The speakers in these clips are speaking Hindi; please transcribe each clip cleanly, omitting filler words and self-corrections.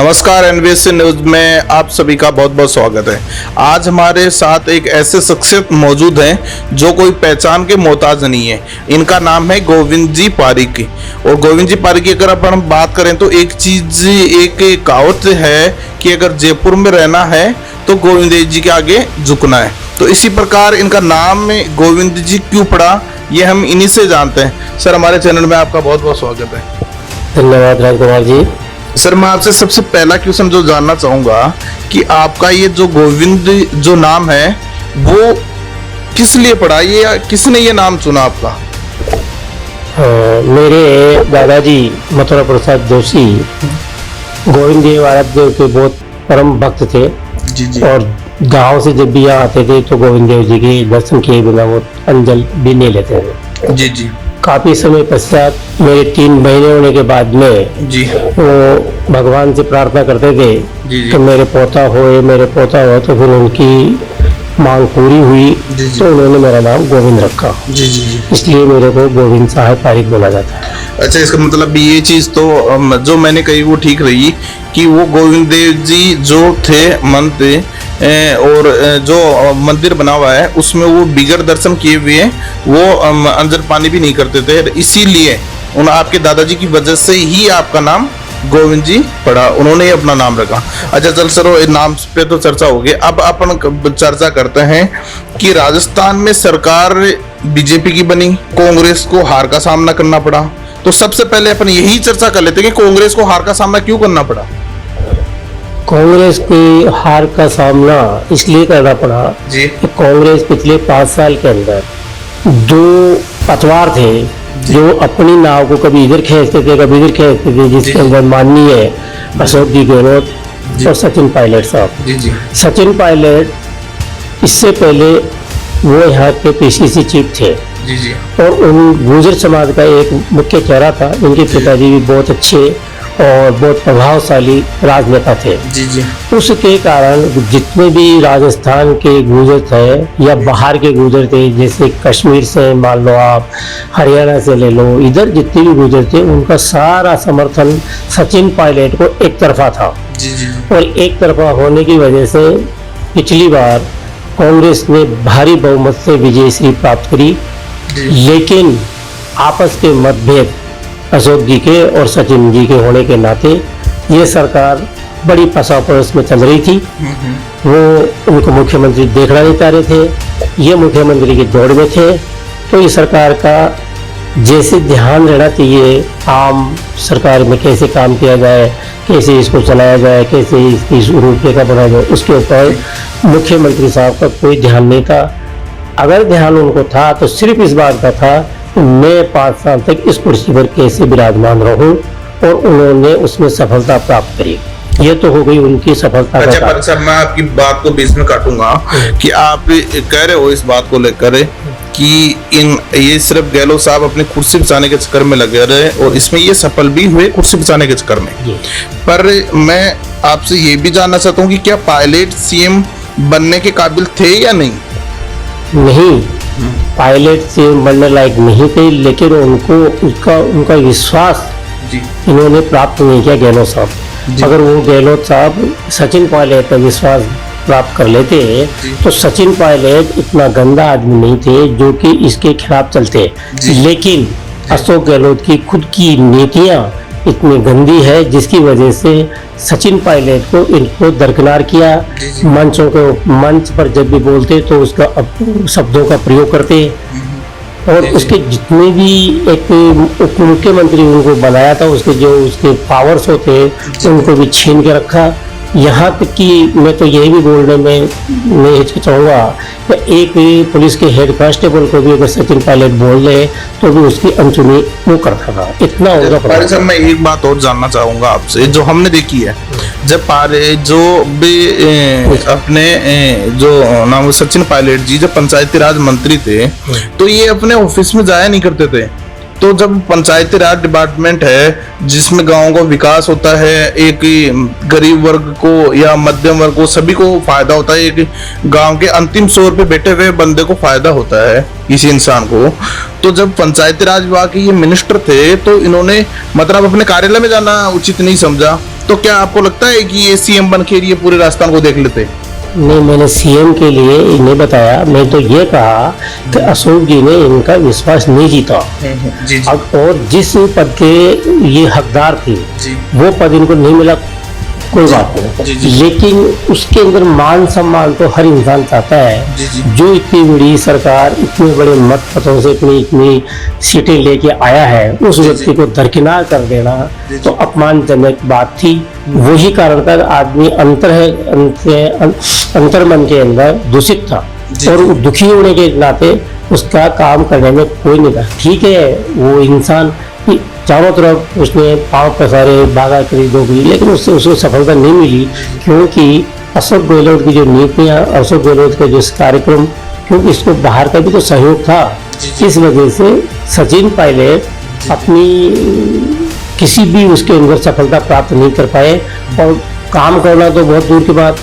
नमस्कार, एनबीसी न्यूज में आप सभी का बहुत बहुत स्वागत है। आज हमारे साथ एक ऐसे शख्सियत मौजूद हैं जो कोई पहचान के मोहताज नहीं है। इनका नाम है गोविंद जी पारीक। और गोविंद जी पारीक की अगर अपन बात करें तो एक कहावत है कि अगर जयपुर में रहना है तो गोविंद जी के आगे झुकना है। तो इसी प्रकार इनका नाम गोविंद जी क्यों पड़ा, ये हम इन्हीं से जानते हैं। सर, हमारे चैनल में आपका बहुत बहुत स्वागत है। धन्यवाद राजकुमार जी। सर, मैं आपसे सबसे पहला क्वेश्चन जो जानना चाहूंगा कि आपका ये जो गोविंद जो नाम है वो किस लिए पड़ा, ये किसने ये नाम चुना आपका? मेरे दादाजी मथुरा प्रसाद जोशी गोविंद जी महाराज के बहुत परम भक्त थे। जी जी। और गांव से जब भी यहाँ आते थे तो गोविंद देव जी के दर्शन किए बिना वो अंजल भी नहीं लेते थे। जी जी। काफी समय पश्चात मेरे 3 महीने होने के बाद में जी वो भगवान से प्रार्थना करते थे जी। कि मेरे पोता हो। तो फिर उनकी मांग पूरी हुई तो उन्होंने मेरा नाम गोविंद रखा। जी जी जी। इसलिए मेरे को गोविंद साहब पारीक बोला जाता है। अच्छा, इसका मतलब ये चीज तो जो मैंने कही वो ठीक रही कि वो गोविंद देव जी जो थे मंत्र और जो मंदिर बना हुआ है उसमें वो बिगड़ दर्शन किए हुए वो अंजन पानी भी नहीं करते थे, इसीलिए उन आपके दादाजी की वजह से ही आपका नाम गोविंद जी पड़ा, उन्होंने ही अपना नाम रखा। अच्छा चल सर, नाम पे तो चर्चा हो गई, अब अपन चर्चा करते हैं कि राजस्थान में सरकार बीजेपी की बनी, कांग्रेस को हार का सामना करना पड़ा। तो सबसे पहले अपन यही चर्चा कर लेते हैं कि कांग्रेस को हार का सामना क्यों करना पड़ा? कांग्रेस की हार का सामना इसलिए करना पड़ा जी। कि कांग्रेस पिछले 5 साल के अंदर 2 पतवार थे जो अपनी नाव को कभी इधर खींचते थे कभी इधर खींचते थे, जिसके अंदर माननीय अशोक जी गहलोत और सचिन पायलट साहब। जी जी। सचिन पायलट इससे पहले वो यहाँ के पीसीसी चीफ थे। जी जी। और उन गुर्जर समाज का एक मुख्य चेहरा था। इनके पिताजी भी बहुत अच्छे और बहुत प्रभावशाली राजनेता थे। जी जी। उसके कारण जितने भी राजस्थान के गुर्जर थे या बाहर के गुर्जर थे, जैसे कश्मीर से मान लो आप, हरियाणा से ले लो, इधर जितने भी गुर्जर थे उनका सारा समर्थन सचिन पायलट को एक तरफा था। जी जी। और एक तरफा होने की वजह से पिछली बार कांग्रेस ने भारी बहुमत से विजयश्री प्राप्त करी, लेकिन आपस के मतभेद अशोक जी के और सचिन जी के होने के नाते ये सरकार बड़ी पसापड़ोस में चल रही थी। वो उनको मुख्यमंत्री देखना नहीं चाह रहे थे, ये मुख्यमंत्री की दौड़ में थे। तो इस सरकार का जैसे ध्यान रहना चाहिए आम सरकार में, कैसे काम किया जाए, कैसे इसको चलाया जाए, कैसे इसकी रूपरेखा बनाया जाए, उसके ऊपर मुख्यमंत्री साहब का कोई ध्यान नहीं था। अगर ध्यान उनको था तो सिर्फ इस बात का था कि मैं 5 साल तक इस कुर्सी पर कैसे विराजमान रहूं, और उन्होंने उसमें सफलता प्राप्त करी। ये तो हो गई उनकी सफलता। अच्छा पर सर, मैं आपकी बात को बीच में काटूंगा कि आप कह रहे हो इस बात को लेकर कि ये सिर्फ गहलोत साहब अपनी कुर्सी बचाने के चक्कर में लगे रहे और इसमें ये सफल भी हुए कुर्सी बचाने के चक्कर में। पर मैं आपसे ये भी जानना चाहता हूँ कि क्या पायलट सीएम बनने के काबिल थे या नहीं? नहीं, पायलट से बनने लायक नहीं थे, लेकिन उनका विश्वास इन्होंने प्राप्त नहीं किया गहलोत साहब। अगर वो गहलोत साहब सचिन पायलट का विश्वास प्राप्त कर लेते तो सचिन पायलट इतना गंदा आदमी नहीं थे जो कि इसके खिलाफ चलते। लेकिन अशोक गहलोत की खुद की नीतियां इतनी गंदी है जिसकी वजह से सचिन पायलट को इनको दरकिनार किया। मंच पर जब भी बोलते तो उसका शब्दों का प्रयोग करते, और उसके जितने भी एक उप मुख्यमंत्री उनको बनाया था उसके पावर्स होते उनको भी छीन के रखा। यहाँ तक कि मैं तो यही भी बोलने में मैं हिचकिचाऊंगा कि एक पुलिस के हेड कांस्टेबल को भी अगर सचिन पायलट बोल रहे तो भी उसकी अनसुनी वो करता था। इतना होगा। सर, मैं एक बात और जानना चाहूंगा आपसे जो हमने देखी है, जब जो भी अपने जो नाम सचिन पायलट जी जब पंचायती राज मंत्री थे तो ये अपने ऑफिस में जाया नहीं करते थे। तो जब पंचायती राज डिपार्टमेंट है जिसमें गांव का विकास होता है, एक गरीब वर्ग को या मध्यम वर्ग को सभी को फायदा होता है, एक गांव के अंतिम छोर पे बैठे हुए बंदे को फायदा होता है किसी इंसान को। तो जब पंचायती राज विभाग के ये मिनिस्टर थे तो इन्होंने मतलब अपने कार्यालय में जाना उचित नहीं समझा, तो क्या आपको लगता है कि ये सीएम बन के ये पूरे राजस्थान को देख लेते? नहीं, मैंने सीएम के लिए नहीं बताया, मैं तो ये कहा कि अशोक जी ने इनका विश्वास नहीं जीता। जी जी और जिस पद के ये हकदार थे जी वो पद इनको नहीं मिला, कोई बात नहीं, जी, जी। लेकिन उसके अंदर मान सम्मान तो हर इंसान चाहता है। जी, जी। जो इतनी बड़ी सरकार इतने बड़े मत पतों से इतनी सीटें लेके आया है, उस जी, व्यक्ति जी। को दरकिनार कर देना जी, जी। तो अपमानजनक बात थी। वही कारण था आदमी अंतर्मन के अंदर दूषित था जी, और जी। दुखी होने के नाते उसका काम करने में कोई नहीं था। ठीक है, वो इंसान चारों तरफ उसने पांव पसारे, भागा करीब होगी, लेकिन उससे उसको सफलता नहीं मिली, क्योंकि अशोक गहलोत की जो नीतियां, अशोक गहलोत का जो कार्यक्रम, क्योंकि इसको बाहर का भी तो सहयोग था। इस वजह से सचिन पायलट अपनी किसी भी उसके अंदर सफलता प्राप्त नहीं कर पाए। और काम करना तो बहुत दूर की बात,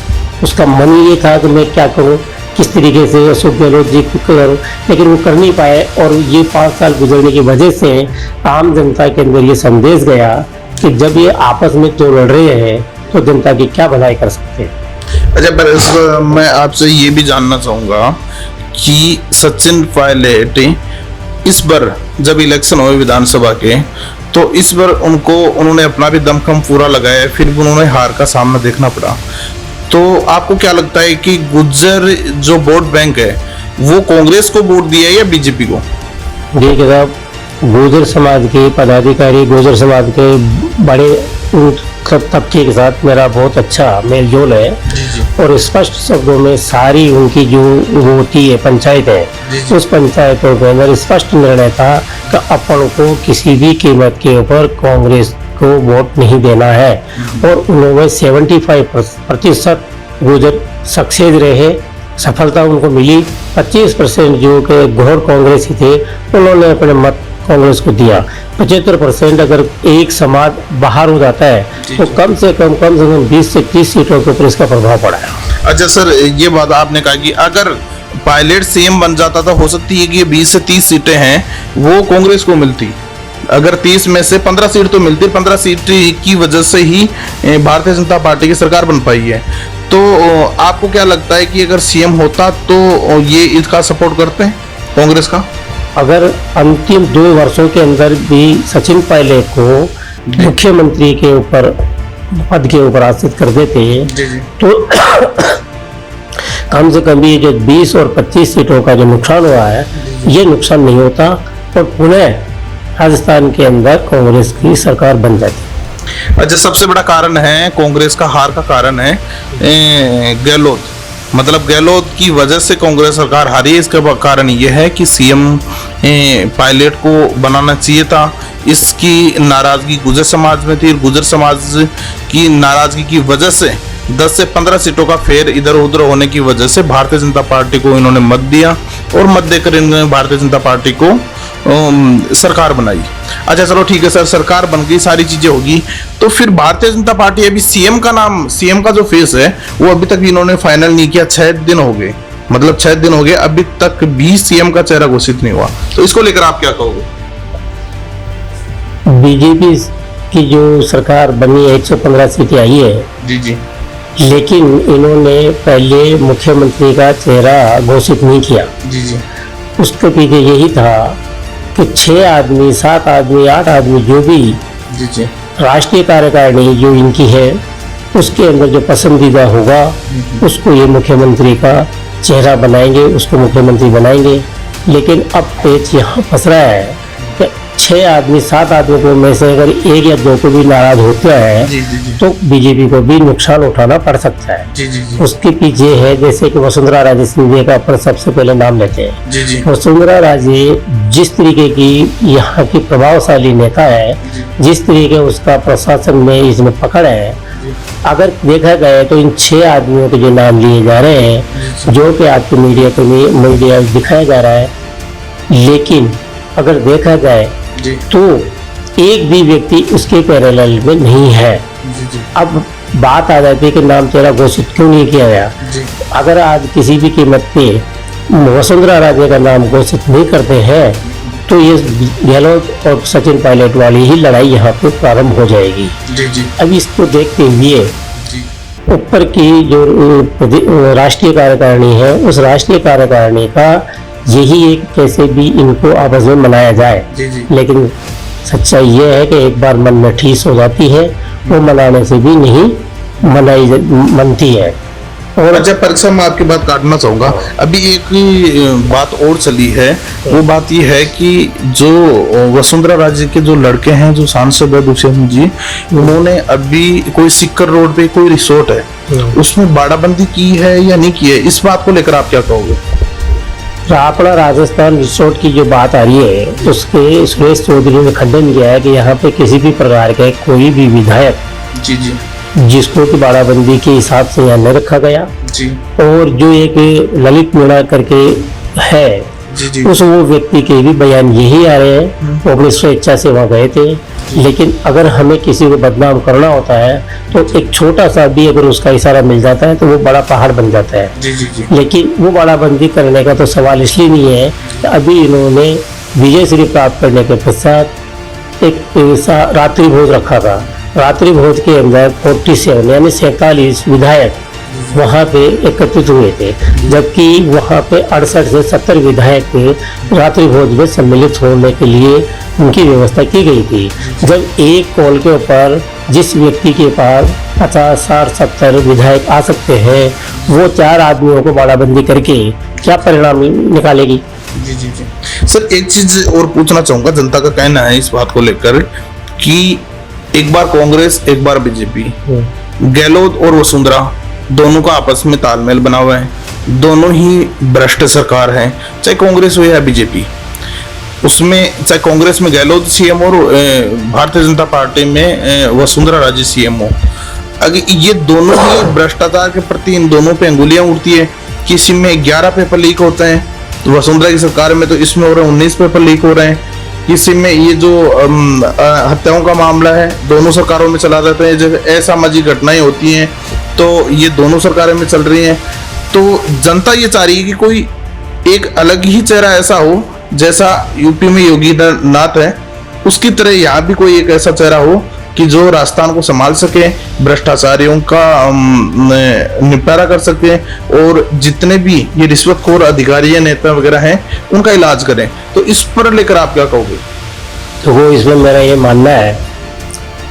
उसका मन ये था कि मैं क्या करूं, किस तरीके से अशोक गहलोत जी को करूं, लेकिन वो कर नहीं पाए। और ये 5 साल गुजरने की वजह से आम जनता के अंदर ये संदेश गया कि जब ये आपस में तो लड़ रहे हैं तो जनता की क्या भलाई कर सकते हैं। अच्छा, पर मैं आपसे ये भी जानना चाहूंगा कि सचिन पायलट इस बार जब इलेक्शन हुए विधानसभा के, तो इस बार उन्होंने अपना भी दमखम पूरा लगाया, फिर भी उन्होंने हार का सामना देखना पड़ा। तो आपको क्या लगता है कि गुज्जर जो वोट बैंक है वो कांग्रेस को वोट दिया या बीजेपी को? देखिए साहब, गुर्जर समाज के पदाधिकारी, गुर्जर समाज के बड़े तबके के साथ मेरा बहुत अच्छा मेल जोल है। और स्पष्ट शब्दों में सारी उनकी जो वो होती है पंचायत है, उस पंचायतों के अंदर स्पष्ट निर्णय था कि अपन को किसी भी कीमत के ऊपर कांग्रेस को वोट नहीं देना है। और उन्होंने 75% गुर्जर सक्सेस रहे, सफलता उनको मिली। 25% जो कि घोर कांग्रेसी थे उन्होंने अपने मत कांग्रेस को दिया। 75% अगर एक समाज बाहर हो जाता है तो कम से कम 20 से 30 सीटों के ऊपर इसका प्रभाव पड़ा है। अच्छा सर, ये बात आपने कहा कि अगर पायलट सीएम बन जाता तो हो सकती है कि 20 से 30 सीटें हैं वो कांग्रेस को मिलती। अगर 30 में से 15 सीट तो मिलती, 15 सीट की वजह से ही भारतीय जनता पार्टी की सरकार बन पाई है। तो आपको क्या लगता है कि अगर सीएम होता तो ये इसका सपोर्ट करते हैं कांग्रेस का? अगर अंतिम 2 वर्षों के अंदर भी सचिन पायलट को मुख्यमंत्री के ऊपर पद के ऊपर आश्रित कर देते तो कम से कम ये जो 20 और 25 सीटों का जो नुकसान हुआ है ये नुकसान नहीं होता और पुनः राजस्थान के अंदर कांग्रेस की सरकार बन जाती। अच्छा, सबसे बड़ा कारण है कांग्रेस का हार का कारण है गहलोत, मतलब गहलोत की वजह से कांग्रेस सरकार हारी है। इसका कारण यह है कि सीएम पायलट को बनाना चाहिए था। इसकी नाराजगी गुर्जर समाज में थी। गुर्जर समाज की नाराजगी की वजह से 10 से 15 सीटों का फेर इधर उधर होने की वजह से भारतीय जनता पार्टी को इन्होंने मत दिया और मत देकर इन्होंने भारतीय जनता पार्टी को सरकार बनाई। अच्छा चलो ठीक है सर, सरकार बन गई, सारी चीजें होगी, तो फिर भारतीय जनता पार्टी अभी सीएम का नाम, सीएम का जो फेस है वो अभी तक इन्होंने फाइनल नहीं किया। 6 दिन हो गए, मतलब 6 दिन हो गए, अभी तक भी सीएम का चेहरा घोषित नहीं हुआ। तो इसको लेकर आप क्या कहोगे? बीजेपी की जो सरकार बनी है 115 सीटें आई है जी जी, लेकिन इन्होंने पहले मुख्यमंत्री का चेहरा घोषित नहीं किया। जी जी, उसके पीछे यही था कि 6 आदमी, 7 आदमी, 8 आदमी जो भी जी जी, राष्ट्रीय कार्यकारिणी जो इनकी है उसके अंदर जो पसंदीदा होगा उसको ये मुख्यमंत्री का चेहरा बनाएंगे, उसको मुख्यमंत्री बनाएंगे। लेकिन अब पेच यहाँ फंस रहा है कि 6 आदमी, 7 आदमी को में से अगर 1 या 2 को भी नाराज होते हैं जी जी, जी तो बीजेपी को भी नुकसान उठाना पड़ सकता है। जी जी, जी उसके पीछे है जैसे कि वसुंधरा राजे सिंधिया का अपन सबसे पहले नाम लेते हैं। जी जी, वसुंधरा राजे जिस तरीके की यहाँ की प्रभावशाली नेता है, जिस तरीके उसका प्रशासन में इसमें पकड़ है, अगर देखा जाए तो इन 6 आदमियों के जो नाम लिए जा रहे हैं जो कि आपके मीडिया दिखाया जा रहा है, लेकिन अगर देखा जाए जी तो एक भी व्यक्ति उसके पैरेलल में नहीं है। जी, जी अब बात आ जाती है कि नाम तेरा घोषित क्यों नहीं किया गया। जी, अगर आज किसी भी कीमत पे वसुंधरा राजे का नाम घोषित नहीं करते हैं तो ये गहलोत और सचिन पायलट वाली ही लड़ाई यहाँ पे प्रारंभ हो जाएगी। जी जी अब इसको देखते हुए जी ऊपर की जो राष्ट्रीय कार्यकारिणी है, उस राष्ट्रीय कार्यकारिणी का यही एक कैसे भी इनको आपस में मनाया जाए। जी जी लेकिन सच्चाई ये है कि एक बार मन में ठीस हो जाती है, वो मनाने से भी नहीं मनती है। और अच्छा, परीक्षा में आपकी बात काटना चाहूंगा। अभी एक बात और चली है, वो बात ये है कि जो वसुंधरा राजे के जो लड़के हैं, जो सांसद है दुष्यंत जी, उन्होंने अभी कोई सिक्कर रोड पे कोई रिसोर्ट है, उसमें बाड़ाबंदी की है या नहीं की है, इस बात को लेकर आप क्या कहोगे? रापड़ा राजस्थान रिसोर्ट की जो बात आ रही है, उसके सुरेश चौधरी ने खंडन किया है कि यहाँ पे किसी भी प्रकार के कोई भी विधायक जी जी जिसको कि बाड़ाबंदी के हिसाब से यहाँ नहीं रखा गया। जी और जो एक ललित मीणा करके है, जी जी उस वो व्यक्ति के भी बयान यही आ रहे हैं, वो अपनी स्वेच्छा से वहाँ गए थे। लेकिन अगर हमें किसी को बदनाम करना होता है तो एक छोटा सा भी अगर उसका इशारा मिल जाता है तो वो बड़ा पहाड़ बन जाता है। जी जी जी लेकिन वो बाड़ाबंदी करने का तो सवाल इसलिए नहीं है कि अभी इन्होंने विजय श्री प्राप्त करने के पश्चात एक रात्रि भोज रखा था। रात्रि भोज के अंदर 47 यानी 47 विधायक वहाँ पे एकत्रित हुए थे, जबकि वहाँ पे 68 से 70 विधायक के रात्रि भोज में सम्मिलित होने के लिए उनकी व्यवस्था की गई थी। जब एक कॉल के ऊपर जिस व्यक्ति के पास 50, 60, 70 विधायक आ सकते हैं, वो 4 आदमियों को बाड़ाबंदी करके क्या परिणाम निकालेगी? जी जी जी सर, एक चीज और पूछना चाहूंगा। जनता का कहना है इस बात को लेकर कि एक बार कांग्रेस एक बार बीजेपी, गहलोत और वसुंधरा दोनों का आपस में तालमेल बना हुआ है, दोनों ही भ्रष्ट सरकार है, चाहे कांग्रेस हो या बीजेपी। उसमें चाहे कांग्रेस में गहलोत सीएम और भारतीय जनता पार्टी में वसुंधरा राजे सीएम हो, अगर ये दोनों ही भ्रष्टाचार के प्रति इन दोनों पे अंगुलियां उठती है। किसी में 11 पेपर लीक होते हैं, तो वसुंधरा की सरकार में तो इसमें हो रहे 19 पेपर लीक हो रहे हैं। किसी में ये जो हत्याओं का मामला है, दोनों सरकारों में चला जाता है। जब असामाजिक घटनाएं होती हैं तो ये दोनों सरकारों में चल रही हैं। तो जनता ये चाह रही है कि कोई एक अलग ही चेहरा ऐसा हो, जैसा यूपी में योगी नाथ है, उसकी तरह यहाँ भी कोई एक ऐसा चेहरा हो कि जो राजस्थान को संभाल सके, भ्रष्टाचारियों का निपटारा कर सके और जितने भी ये रिश्वतखोर अधिकारी या नेता वगैरह हैं उनका इलाज करें। तो इस पर लेकर आप क्या कहोगे? तो वो इसमें मेरा ये मानना है,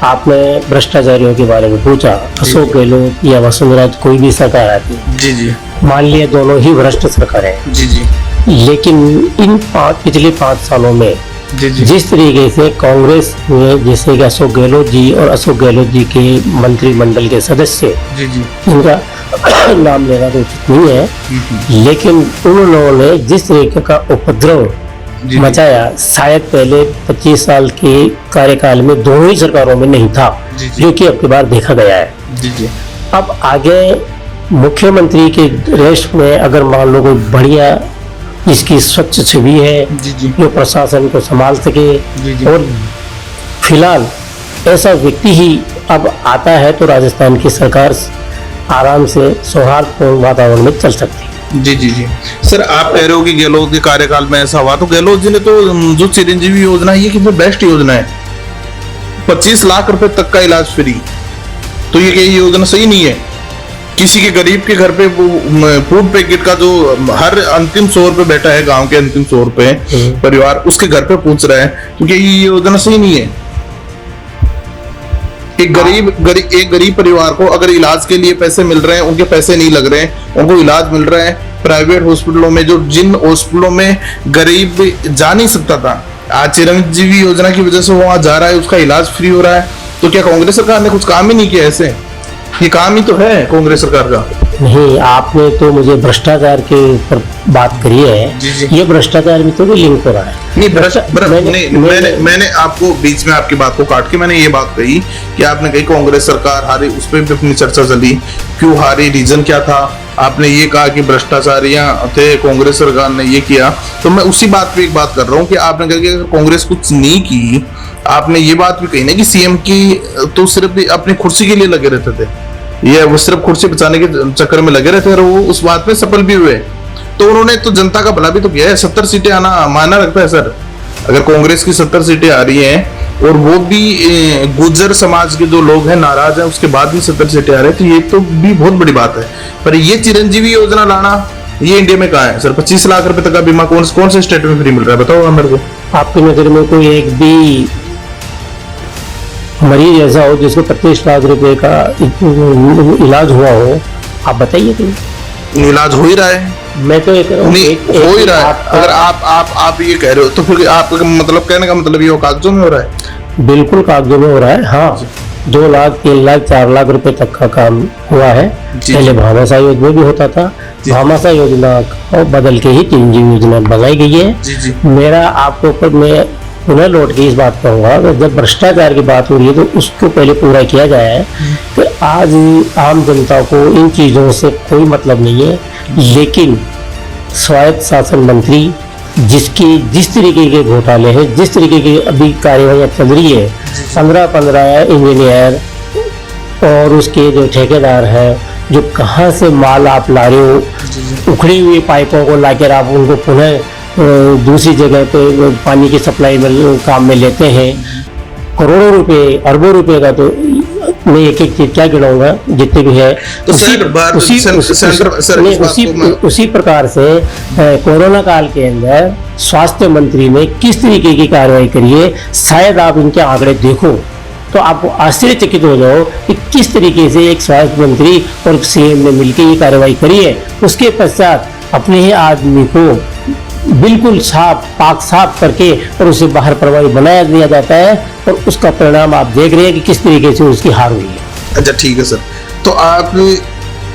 आपने भ्रष्टाचारियों के बारे में पूछा, अशोक गहलोत या वसुंधरा कोई भी सरकार आती है, जी जी मान लिया दोनों ही भ्रष्ट सरकार है, जी जी लेकिन इन पिछले 5 सालों में जी जी जिस तरीके से कांग्रेस में जैसे कि अशोक गहलोत जी और अशोक गहलोत जी के मंत्रिमंडल के सदस्य, जी जी इनका नाम लेना तो उचित नहीं है, लेकिन उन्होंने जिस तरीके का उपद्रव जी मचाया, शायद पहले 25 साल के कार्यकाल में दोनों ही सरकारों में नहीं था, जी जी जो कि अब की बार देखा गया है। जी जी अब आगे मुख्यमंत्री के रेस्ट में अगर मान लो कोई बढ़िया इसकी स्वच्छ छवि है, जी जी जो प्रशासन को संभाल सके, जी जी और फिलहाल ऐसा व्यक्ति ही अब आता है तो राजस्थान की सरकार आराम से सौहार्दपूर्ण वातावरण में चल सकती है। जी जी जी सर, आप कह रहे हो कि गहलोत के कार्यकाल में ऐसा हुआ, तो गहलोत जी ने तो जो चिरंजीवी योजना है, ये कितनी बेस्ट योजना है, 25 लाख रुपए तक का इलाज फ्री। तो ये योजना सही नहीं है? किसी के गरीब के घर पे फूड पैकेट का जो हर अंतिम 100 रुपए बैठा है, गांव के अंतिम 100 रुपए परिवार उसके घर पे पूछ रहा है, क्योंकि ये योजना सही नहीं है। एक गरीब परिवार को अगर इलाज के लिए पैसे मिल रहे हैं, उनके पैसे नहीं लग रहे हैं, उनको इलाज मिल रहा है प्राइवेट हॉस्पिटलों में, जो जिन हॉस्पिटलों में गरीब जा नहीं सकता था, आज चिरंजीवी योजना की वजह से वहां जा रहा है, उसका इलाज फ्री हो रहा है। तो क्या कांग्रेस सरकार ने कुछ काम ही नहीं किया? ऐसे ये काम ही तो है कांग्रेस सरकार का। नहीं, आपने तो मुझे भ्रष्टाचार के ऊपर बात करी है, जी जी। ये भ्रष्टाचार में तो भी लिंक हो रहा है। नहीं, मैंने आपको बीच में आपकी बात को काट के मैंने ये बात कही कि आपने कही कांग्रेस सरकार हारी, उस पर भी अपनी चर्चा चली, क्यों हारी, रीजन क्या था। आपने ये कहा कि भ्रष्टाचारियां थे, कांग्रेस सरकार ने ये किया। तो मैं उसी बात पे एक बात कर रहा हूँ कि आपने कहा कि अगर कांग्रेस कुछ नहीं की, आपने ये बात भी कही ना कि सीएम की तो सिर्फ अपनी कुर्सी के लिए लगे रहते थे, ये वो सिर्फ कुर्सी बचाने के चक्कर में लगे रहते हैं, और वो उस बात पे सफल भी हुए। तो उन्होंने तो जनता का भला भी तो किया है। 70 सीटें आना मायना रखता है सर। अगर कांग्रेस की 70 सीटें आ रही हैं और वो भी गुर्जर समाज के जो लोग हैं नाराज हैं, उसके बाद भी 70 सीटें आ रही है, तो ये तो भी बहुत बड़ी बात है। पर ये चिरंजीवी योजना लाना, ये इंडिया में कहाँ है सर? 25 लाख रुपए तक का बीमा कौन से स्टेट में फ्री मिल रहा है, बताओ मेरे को। आपकी नजर में कोई एक भी मरीज ऐसा हो जिसको 25 लाख रुपए का इलाज हुआ हो, आप बताइए कि इलाज हो ही रहा है। मैं तो नहीं हो ही रहा है। अगर आप ये कह रहे हो तो फिर आप मतलब कहने का मतलब ये कागजों में हो रहा है? बिल्कुल कागजों में हो रहा है। हाँ, 2 लाख 3 लाख 4 लाख रुपए तक का काम हुआ है। पहले भामाशाह योजना भी होता था, भामाशाह योजना को बदल के ही चिरंजीवी योजना बनाई गई है। मेरा आपके ऊपर मैं पुनः लौट के इस बात कहूँगा कि जब भ्रष्टाचार की बात हो रही है तो उसको पहले पूरा किया जाए है कि आज आम जनता को इन चीज़ों से कोई मतलब नहीं है, लेकिन स्वायत्त शासन मंत्री जिस तरीके के घोटाले हैं, जिस तरीके की अभी कार्यवाही चल रही है, 15-15 इंजीनियर और उसके जो ठेकेदार हैं, जो कहाँ से माल आप ला रहे हो, उखड़ी हुई पाइपों को लाकर आप उनको पुनः दूसरी जगह पे पानी की सप्लाई में काम में लेते हैं, करोड़ों रुपए अरबों रुपए का। तो मैं एक एक चीज क्या गिनाऊंगा जितने भी है, तो उसी प्रकार से कोरोना काल के अंदर स्वास्थ्य मंत्री ने किस तरीके की कार्रवाई करी है, शायद आप इनके आंकड़े देखो तो आपको आश्चर्यचकित हो जाओ कि किस तरीके से एक स्वास्थ्य मंत्री और सीएम ने मिलकर ये कार्रवाई करी है। उसके पश्चात अपने ही आदमी को बिल्कुल पाक साफ करके और उसे बाहर प्रभावी बनाया दिया जाता है, और उसका परिणाम आप देख रहे हैं कि किस तरीके से उसकी हार हुई है। अच्छा ठीक है सर, तो आप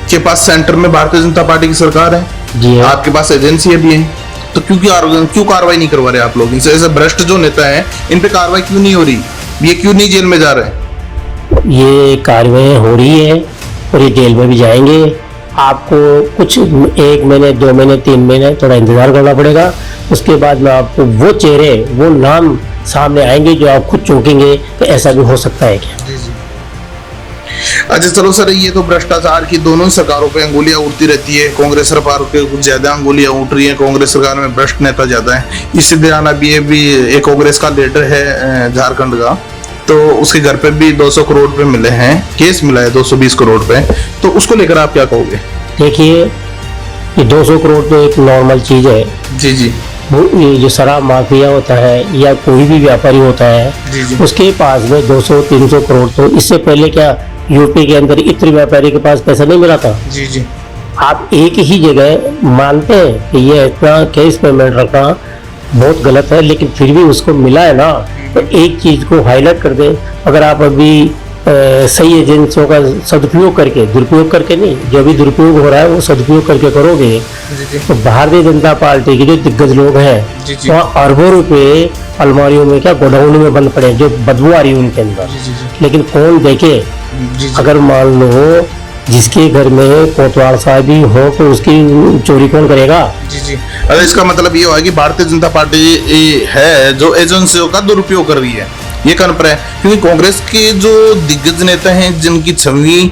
के पास सेंटर में भारतीय जनता पार्टी की सरकार है जी, आपके पास एजेंसी भी है, तो क्यों कार्रवाई नहीं करवा रहे आप लोग? इनसे ऐसे भ्रष्ट जो नेता है इन पे कार्रवाई क्यों नहीं हो रही? ये क्यों नहीं जेल में जा रहे? ये कार्रवाई हो रही है और ये जेल में भी जाएंगे। आपको कुछ 1 महीने 2 महीने 3 महीने थोड़ा इंतजार करना पड़ेगा, उसके बाद में आपको वो चेहरे वो नाम सामने आएंगे जो आप खुद चौंकेंगे कि ऐसा भी हो सकता है क्या। अच्छा चलो सर, ये तो भ्रष्टाचार की दोनों ही सरकारों पे अंगुलियां उठती रहती है। कांग्रेस सरकार के कुछ ज्यादा अंगुलियां उठ रही है, कांग्रेस सरकार में भ्रष्ट नेता ज्यादा है। इसी दौरान अभी एक कांग्रेस का लीडर है झारखंड का, तो उसके घर पे भी 200 करोड़ रुपए मिले हैं, केस मिला है 220 करोड़ रुपए, तो उसको लेकर आप क्या कहोगे? देखिए, ये 200 करोड़ तो एक नॉर्मल चीज है। जी जी। वो ये जो शराब माफिया होता है या कोई भी व्यापारी होता है, जी जी। उसके पास में 200-300 करोड़, तो इससे पहले क्या यूपी के अंदर इतने व्यापारी के पास पैसा नहीं मिला था? जी जी। आप एक ही जगह मानते हैं कि ये इतना कैश पेमेंट रखना बहुत गलत है, लेकिन फिर भी उसको मिला है ना, तो एक चीज को हाईलाइट कर दे। अगर आप अभी सही एजेंसियों का सदुपयोग करके, दुरुपयोग करके नहीं, जो भी दुरुपयोग हो रहा है वो सदुपयोग करके करोगे, तो भारतीय जनता पार्टी के जो दिग्गज लोग हैं वहाँ अरबों रुपए अलमारियों में क्या गोडाउन में बंद पड़े जो बदबू आ रही है उनके अंदर। लेकिन कौन देखे? अगर मान लो जिसके घर में कोतवाल साहब भी हो तो उसकी चोरी कौन करेगा? जी जी। अरे इसका मतलब ये हुआ कि भारतीय जनता पार्टी है जो एजेंसियों का दुरुपयोग कर रही है, ये कौन पर है? क्योंकि कांग्रेस के जो दिग्गज नेता हैं जिनकी छवि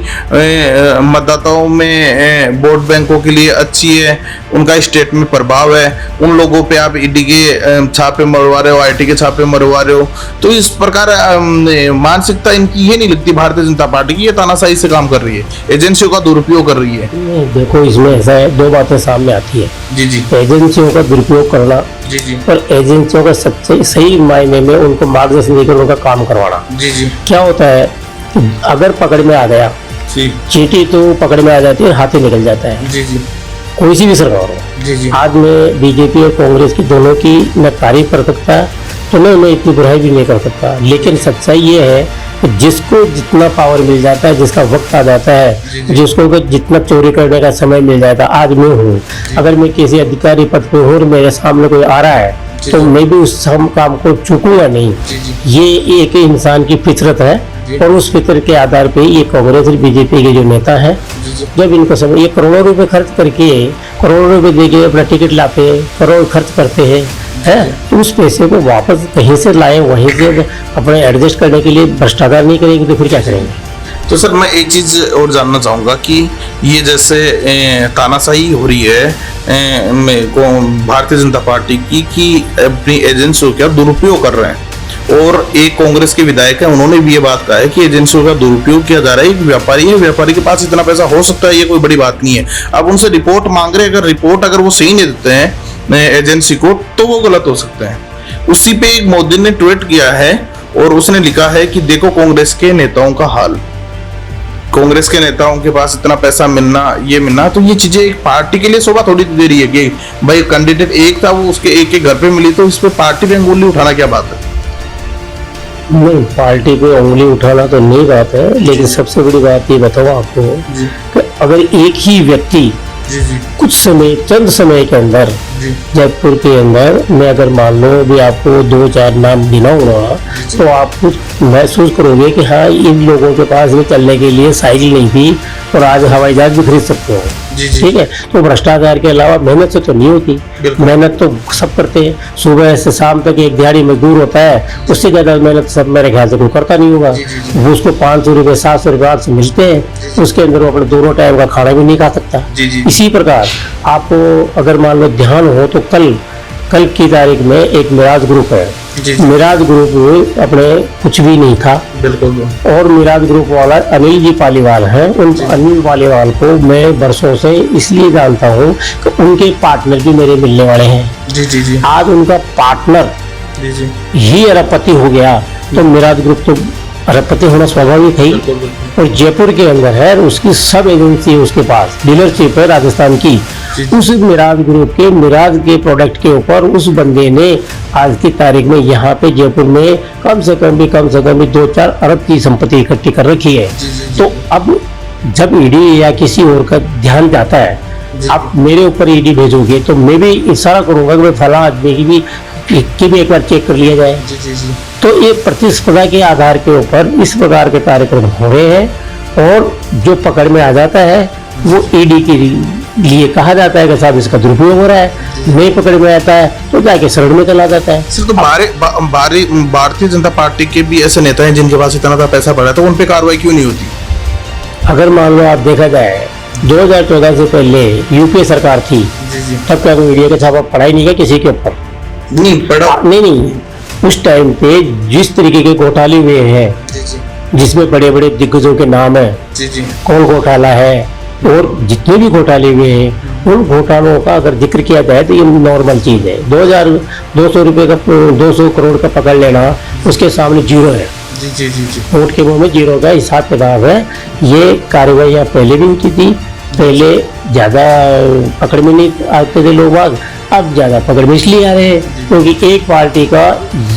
मतदाताओं में वोट बैंकों के लिए अच्छी है, उनका स्टेट में प्रभाव है, उन लोगों पे आप ईडी के छापे मरवा रहे हो, आईटी के छापे मरवा रहे हो, तो इस प्रकार मानसिकता इनकी ये नहीं लगती भारतीय जनता पार्टी की ये तानाशाही से काम कर रही है, एजेंसियों का दुरुपयोग कर रही है। देखो, इसमें ऐसा है, 2 बातें सामने आती है। जी जी। एजेंसियों का दुरुपयोग करना जी जी। और एजेंसियों का सही मायने में उनको मार्गदर्शन देकर उनका काम करवाना। जी जी। क्या होता है, अगर पकड़ में आ गया, चींटी तो पकड़ में आ जाती है, हाथी निकल जाता है। जी जी। कोई सी भी सरकार हो। जी जी। आज मैं बीजेपी और कांग्रेस की दोनों की न तारीफ कर सकता तो न मैं इतनी बुराई भी नहीं कर सकता, लेकिन सच्चाई ये है कि जिसको जितना पावर मिल जाता है, जिसका वक्त आ जाता है, जिसको जितना चोरी करने का समय मिल जाता है, आज मैं हूँ, अगर मैं किसी अधिकारी पद पे हूँ और मेरे सामने कोई आ रहा है तो मैं भी उस काम को चूकूंगा नहीं। ये एक इंसान की फितरत है, और उस फितर के आधार पे ये कांग्रेस और बीजेपी के जो नेता हैं, जब इनको समय ये करोड़ों रुपए खर्च करके, करोड़ों रुपए देके अपना टिकट लाते, करोड़ खर्च करते हैं, तो उस पैसे को वापस कहीं से लाए, वहीं से अपने एडजस्ट करने के लिए भ्रष्टाचार नहीं करेंगे तो फिर क्या करेंगे? तो सर मैं एक चीज और जानना चाहूंगा कि ये जैसे तानाशाही हो रही है भारतीय जनता पार्टी की कि अपनी एजेंसियों का दुरुपयोग कर रहे हैं, और एक कांग्रेस के विधायक है, उन्होंने भी ये बात कहा है कि एजेंसियों का दुरुपयोग किया जा रहा है। एक व्यापारी है, व्यापारी के पास इतना पैसा हो सकता है, ये कोई बड़ी बात नहीं है। अब उनसे रिपोर्ट मांग रहे हैं, अगर रिपोर्ट अगर वो सही नहीं देते हैं एजेंसी को तो वो गलत हो सकते हैं। उसी पे एक मोदी ने ट्वीट किया है और उसने लिखा है कि देखो कांग्रेस के नेताओं का हाल, कांग्रेस के नेताओं के पास इतना पैसा मिलना, ये मिलना, तो ये चीजें एक पार्टी के लिए शोभा थोड़ी दे रही है कि भाई कैंडिडेट एक था, वो उसके एक के घर पे मिली, तो इस पे पार्टी पे अंगुली उठाना क्या बात है? नहीं, पार्टी पे उंगली उठाना तो नहीं बात है, लेकिन सबसे बड़ी बात ये बताओ आपको कि अगर एक ही व्यक्ति कुछ समय, चंद समय के अंदर जयपुर के अंदर, मैं अगर मान लो भी आपको 2-4 नाम गिनाऊंगा तो आप कुछ महसूस करोगे कि हाँ, इन लोगों के पास में चलने के लिए साइकिल नहीं थी और आज हवाई जहाज भी खरीद सकते हो। ठीक है, तो भ्रष्टाचार के अलावा मेहनत से तो नहीं होती, मेहनत तो सब करते हैं। सुबह से शाम तक एक दिहाड़ी मजदूर होता है, उससे ज्यादा मेहनत सब मेरे ख्याल से कोई करता नहीं होगा। वो उसको 500 रुपये 700 रुपये से मिलते हैं, उसके अंदर वो अपने दोनों टाइम का खाना भी नहीं खा सकता। इसी प्रकार आपको अगर मान लो ध्यान हो तो कल की तारीख में एक मिराज ग्रुप है, मिराज ग्रुप में अपने कुछ भी नहीं था, बिल्कुल, और मिराज ग्रुप वाला अनिल जी पालीवाल है। उन अनिल पालीवाल को मैं वर्षों से इसलिए जानता हूँ कि उनके पार्टनर भी मेरे मिलने वाले हैं। आज उनका पार्टनर ही अरबपति हो गया तो मिराज ग्रुप तो अरबपति होना स्वाभाविक है। और जयपुर के अंदर है, उसकी सब एजेंसी है, उसके पास डीलरशिप है राजस्थान की। उस मिराज ग्रुप के मिराज के प्रोडक्ट के ऊपर उस बंदे ने आज की तारीख में यहाँ पे जयपुर में कम से कम भी 2-4 अरब की संपत्ति इकट्ठी कर रखी है। तो अब जब ईडी या किसी और का ध्यान जाता है, आप मेरे ऊपर ईडी भेजोगे तो मैं भी इशारा करूंगा कि फला आदमी की भी एक बार चेक कर लिया जाए। तो ये प्रतिस्पर्धा के आधार के ऊपर इस प्रकार के कार्यक्रम हो रहे हैं, और जो पकड़ में आ जाता है वो ईडी के लिए कहा जाता है कि साहब इसका दुरुपयोग हो रहा है, नहीं पकड़ में आता है तो जाके शरण में चला जाता है। सिर्फ तो भारतीय जनता पार्टी के भी ऐसे नेता हैं जिनके पास इतना पैसा पड़ा है, तो उन पे कार्रवाई क्यों नहीं होती? अगर मान लो आप देखा जाए 2014 से पहले यूपीए सरकार थी, तब क्या कोई मीडिया का छापा पड़ा ही नहीं है किसी के ऊपर? नहीं पड़ा। नहीं, उस टाइम पे जिस तरीके के घोटाले हुए हैं, जिसमें बड़े बड़े दिग्गजों के नाम है, कौन घोटाला है, और जितने भी घोटाले हुए हैं उन घोटालों का अगर जिक्र किया जाए तो ये नॉर्मल चीज है। 2,200 रुपये का 200 करोड़ का पकड़ लेना, उसके सामने जीरो है। वोट के मुंह में जीरो का हिसाब किताब है। ये कार्रवाइयाँ पहले भी होती थी, पहले ज्यादा पकड़ में नहीं आते थे लोग, अब ज्यादा पकड़ में इसलिए आ रहे हैं क्योंकि एक पार्टी का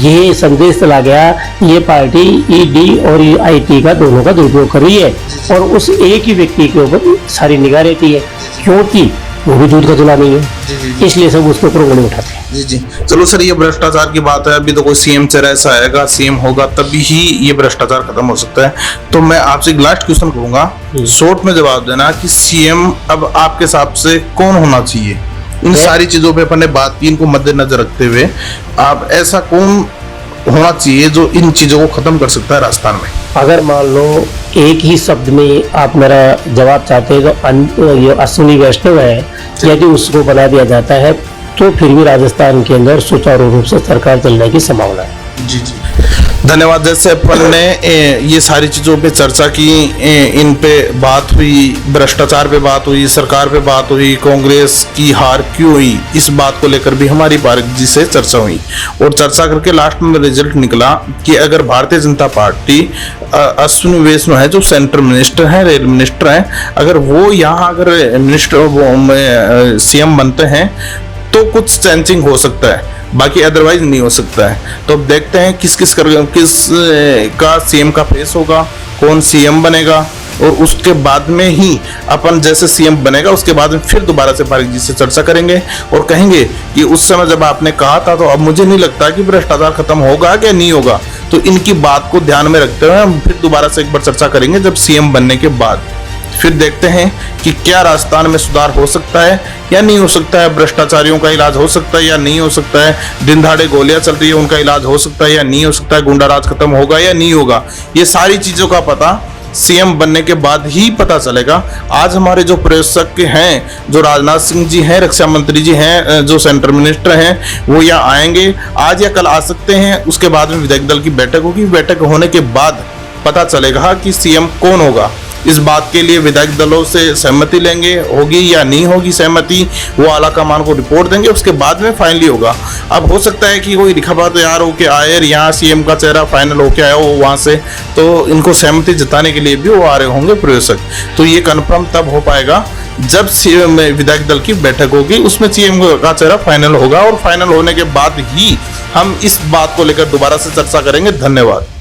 ये संदेश चला गया, ये पार्टी ईडी और आईटी का दोनों का दुरुपयोग कर रही है, और उस एक ही व्यक्ति के ऊपर सारी निगाह रहती है, क्योंकि वो भी दूध का धुला नहीं है, इसलिए सब उसके ऊपर उंगली उठाते हैं। जी। चलो सर, ये भ्रष्टाचार की बात है, अभी तो कोई सीएम चेहरा ऐसा आएगा, सीएम होगा तभी ही ये भ्रष्टाचार खत्म हो सकता है। तो मैं आपसे एक लास्ट क्वेश्चन करूंगा, शॉर्ट में जवाब देना कि सीएम अब आपके हिसाब से कौन होना चाहिए? इन सारी चीजों पे अपन ने बात की, इनको मद्देनजर रखते हुए आप ऐसा कौन होना चाहिए जो इन चीजों को खत्म कर सकता है राजस्थान में? अगर मान लो एक ही शब्द में आप मेरा जवाब चाहते हैं तो अश्विनी वैष्णव है, यदि उसको बना दिया जाता है तो फिर भी राजस्थान के अंदर सुचारू रूप से सरकार चलने की संभावना है। जी। धन्यवाद। जैसे अपन ने ये सारी चीज़ों पे चर्चा की, इन पे बात हुई, भ्रष्टाचार पे बात हुई, सरकार पे बात हुई, कांग्रेस की हार क्यों हुई, इस बात को लेकर भी हमारी बारीकी से चर्चा हुई, और चर्चा करके लास्ट में रिजल्ट निकला कि अगर भारतीय जनता पार्टी अश्विनी वैष्णव है जो सेंट्रल मिनिस्टर हैं, रेल मिनिस्टर हैं, अगर वो यहाँ अगर मिनिस्टर सीएम बनते हैं तो कुछ चेंजिंग हो सकता है, बाकी अदरवाइज नहीं हो सकता है। तो अब देखते हैं किस का सीएम का फेस होगा, कौन सीएम बनेगा, और उसके बाद में ही अपन जैसे सीएम बनेगा उसके बाद में फिर दोबारा से बारीकी से चर्चा करेंगे और कहेंगे कि उस समय जब आपने कहा था तो अब मुझे नहीं लगता कि भ्रष्टाचार खत्म होगा क्या नहीं होगा। तो इनकी बात को ध्यान में रखते हुए हम फिर दोबारा से एक बार चर्चा करेंगे जब सीएम बनने के बाद। फिर देखते हैं कि क्या राजस्थान में सुधार हो सकता है या नहीं हो सकता है, भ्रष्टाचारियों का इलाज हो सकता है या नहीं हो सकता है, दिन दहाड़े गोलियां चल रही है उनका इलाज हो सकता है या नहीं हो सकता है, गुंडा राज खत्म होगा या नहीं होगा। ये सारी चीजों का पता सीएम बनने के बाद ही पता चलेगा। आज हमारे जो प्रेक्षक हैं, जो राजनाथ सिंह जी हैं, रक्षा मंत्री जी हैं, जो सेंट्रल मिनिस्टर हैं, वो यहाँ आएंगे, आज या कल आ सकते हैं। उसके बाद में विधायक दल की बैठक होगी। बैठक होने के बाद पता चलेगा कि सीएम कौन होगा। इस बात के लिए विधायक दलों से सहमति लेंगे, होगी या नहीं होगी सहमति, वो आलाकमान को रिपोर्ट देंगे, उसके बाद में फाइनली होगा। अब हो सकता है कि कोई लिखा बात तैयार होके आए और यहाँ सीएम का चेहरा फाइनल होके आया हो वहाँ से, तो इनको सहमति जताने के लिए भी वो आ रहे होंगे प्रयोजक। तो ये कन्फर्म तब हो पाएगा जब सीएम विधायक दल की बैठक होगी, उसमें सीएम का चेहरा फाइनल होगा और फाइनल होने के बाद ही हम इस बात को लेकर दोबारा से चर्चा करेंगे। धन्यवाद।